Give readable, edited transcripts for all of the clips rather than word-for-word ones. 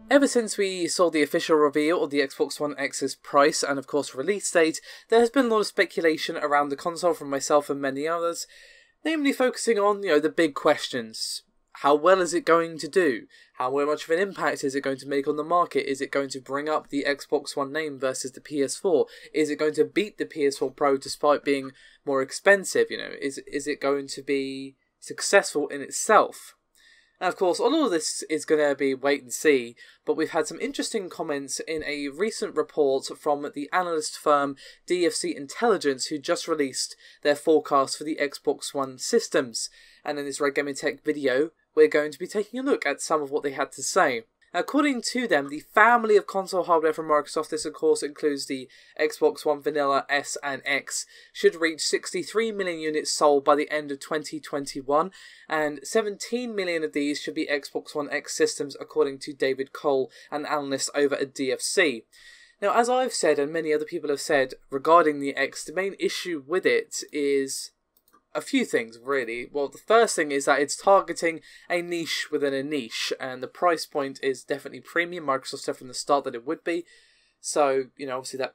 Ever since we saw the official reveal of the Xbox One X's price and of course release date, there has been a lot of speculation around the console from myself and many others, namely focusing on, the big questions. How well is it going to do? How much of an impact is it going to make on the market? Is it going to bring up the Xbox One name versus the PS4? Is it going to beat the PS4 Pro despite being more expensive? Is it going to be successful in itself? And of course, all of this is going to be wait and see, but we've had some interesting comments in a recent report from the analyst firm DFC Intelligence, who just released their forecast for the Xbox One systems. And in this Red Gaming Tech video, we're going to be taking a look at some of what they had to say. According to them, the family of console hardware from Microsoft, this of course includes the Xbox One Vanilla, S and X, should reach 63 million units sold by the end of 2021, and 17 million of these should be Xbox One X systems, according to David Cole, an analyst over at DFC. Now, as I've said, and many other people have said regarding the X, the main issue with it is a few things, really. Well, the first thing is that it's targeting a niche within a niche, and the price point is definitely premium. Microsoft said from the start that it would be. So, obviously that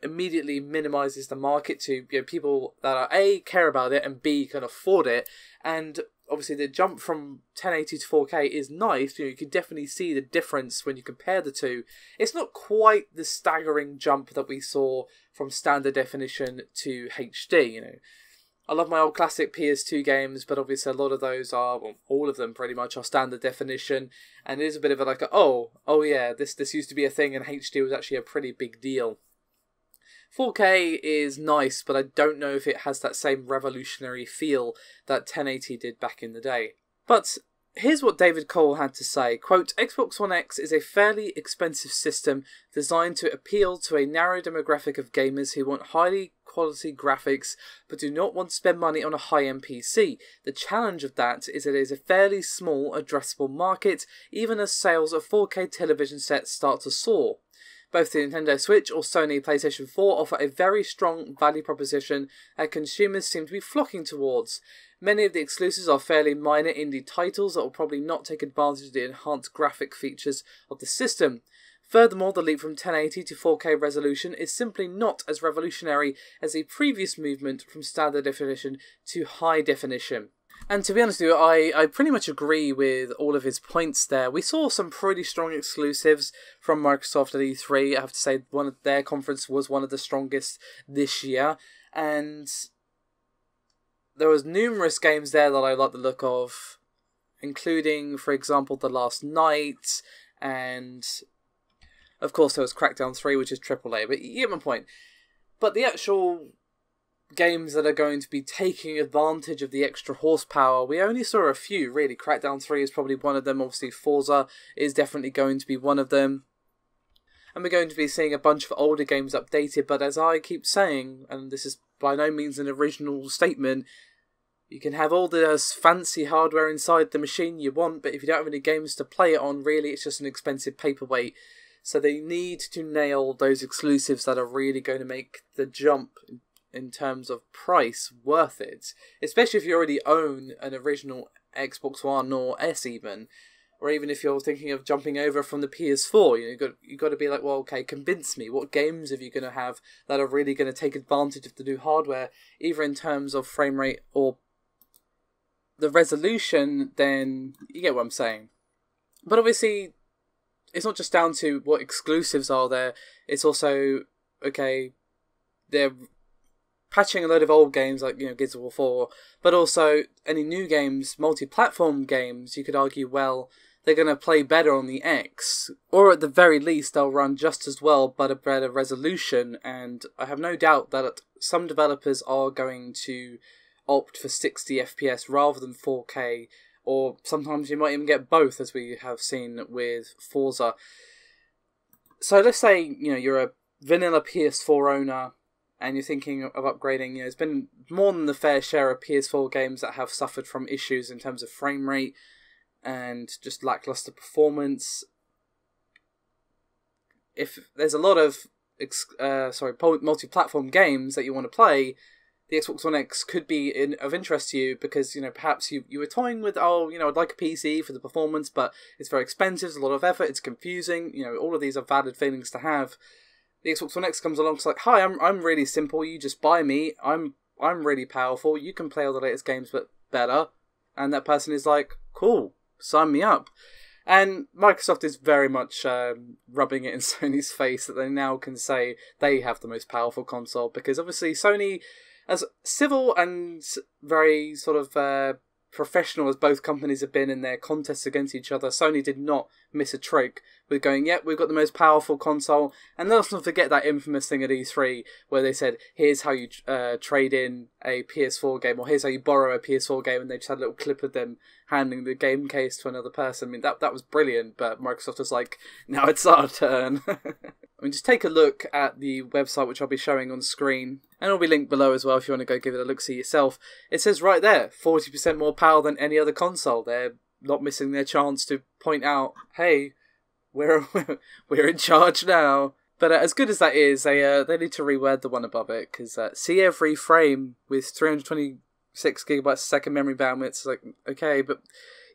immediately minimises the market to people that are A, care about it, and B, can afford it. And obviously the jump from 1080 to 4K is nice. You can definitely see the difference when you compare the two. It's not quite the staggering jump that we saw from standard definition to HD, I love my old classic PS2 games, but obviously a lot of those are, well, all of them pretty much are standard definition, and it is a bit of oh yeah, this used to be a thing, and HD was actually a pretty big deal. 4K is nice, but I don't know if it has that same revolutionary feel that 1080 did back in the day. But here's what David Cole had to say, quote, Xbox One X is a fairly expensive system designed to appeal to a narrow demographic of gamers who want highly quality graphics but do not want to spend money on a high-end PC. The challenge of that is that it is a fairly small addressable market, even as sales of 4K television sets start to soar. Both the Nintendo Switch or Sony PlayStation 4 offer a very strong value proposition that consumers seem to be flocking towards. Many of the exclusives are fairly minor indie titles that will probably not take advantage of the enhanced graphic features of the system. Furthermore, the leap from 1080 to 4K resolution is simply not as revolutionary as the previous movement from standard definition to high definition. And to be honest with you, I pretty much agree with all of his points there. We saw some pretty strong exclusives from Microsoft at E3. I have to say, one of their conference was one of the strongest this year. And there was numerous games there that I like the look of, including, for example, The Last Night, and of course there was Crackdown 3, which is AAA, but you get my point. But the actual games that are going to be taking advantage of the extra horsepower, we only saw a few, really. Crackdown 3 is probably one of them. Obviously Forza is definitely going to be one of them. And we're going to be seeing a bunch of older games updated, but as I keep saying, and this is by no means an original statement, you can have all the fancy hardware inside the machine you want, but if you don't have any games to play it on, really it's just an expensive paperweight. So they need to nail those exclusives that are really going to make the jump in terms of price worth it. Especially if you already own an original Xbox One or S even. Or even if you're thinking of jumping over from the PS4, you've got to be like, well, okay, convince me. What games are you going to have that are really going to take advantage of the new hardware, either in terms of frame rate or the resolution? Then you get what I'm saying. But obviously, it's not just down to what exclusives are there. It's also, okay, they're patching a load of old games like, Gears of War 4, but also any new games, multi-platform games, you could argue, well, they're going to play better on the X, or at the very least they'll run just as well but a better resolution, and I have no doubt that some developers are going to opt for 60 FPS rather than 4K, or sometimes you might even get both, as we have seen with Forza. So let's say, you're a vanilla PS4 owner, and you're thinking of upgrading. There's been more than the fair share of PS4 games that have suffered from issues in terms of frame rate and just lackluster performance. If there's a lot of multi-platform games that you want to play, the Xbox One X could be of interest to you because, you know, perhaps you were toying with, oh, you know, I'd like a PC for the performance, but it's very expensive, it's a lot of effort, it's confusing, you know, all of these are valid feelings to have. The Xbox One X comes along, it's like, hi, I'm really simple, you just buy me, I'm really powerful, you can play all the latest games but better. And that person is like, cool, sign me up. And Microsoft is very much rubbing it in Sony's face that they now can say they have the most powerful console, because obviously Sony, as civil and very sort of professional as both companies have been in their contests against each other, Sony did not miss a trick with going, yep, we've got the most powerful console. And let's not forget that infamous thing at E3 where they said, here's how you trade in a PS4 game, or here's how you borrow a PS4 game, and they just had a little clip of them handing the game case to another person. I mean, that was brilliant, but Microsoft was like, now it's our turn. I mean, just take a look at the website, which I'll be showing on screen, and it'll be linked below as well if you want to go give it a look-see yourself. It says right there, 40% more power than any other console. They're not missing their chance to point out, hey, we're in charge now. But as good as that is, they need to reword the one above it, because see every frame with 326 gigabytes a second memory bandwidth. It's like, okay, but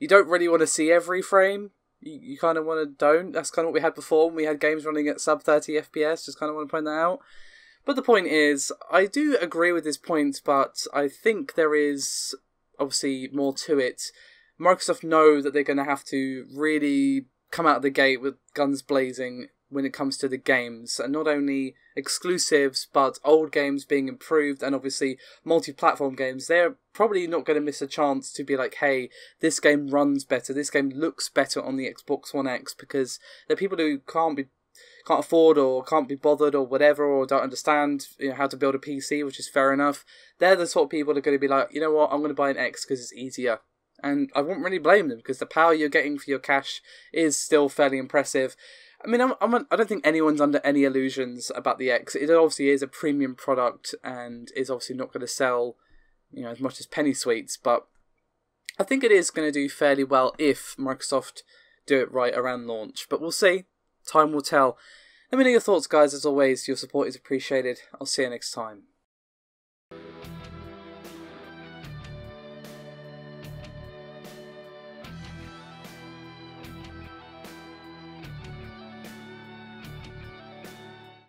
you don't really want to see every frame. You kind of want to don't. That's kind of what we had before when we had games running at sub 30 FPS. Just kind of want to point that out. But the point is, I do agree with this point, but I think there is obviously more to it. Microsoft know that they're going to have to really come out of the gate with guns blazing when it comes to the games, and not only exclusives but old games being improved, and obviously multi-platform games. They're probably not going to miss a chance to be like, hey, this game runs better, this game looks better on the Xbox One X, because there are people who can't afford or can't be bothered or whatever, or don't understand, you know, how to build a PC, which is fair enough. They're the sort of people that are going to be like, you know what, I'm going to buy an X because it's easier. And I wouldn't really blame them, because the power you're getting for your cash is still fairly impressive. I mean, I don't think anyone's under any illusions about the X. It obviously is a premium product and is obviously not going to sell, you know, as much as penny sweets. But I think it is going to do fairly well if Microsoft do it right around launch. But we'll see. Time will tell. Let me know your thoughts, guys. As always, your support is appreciated. I'll see you next time.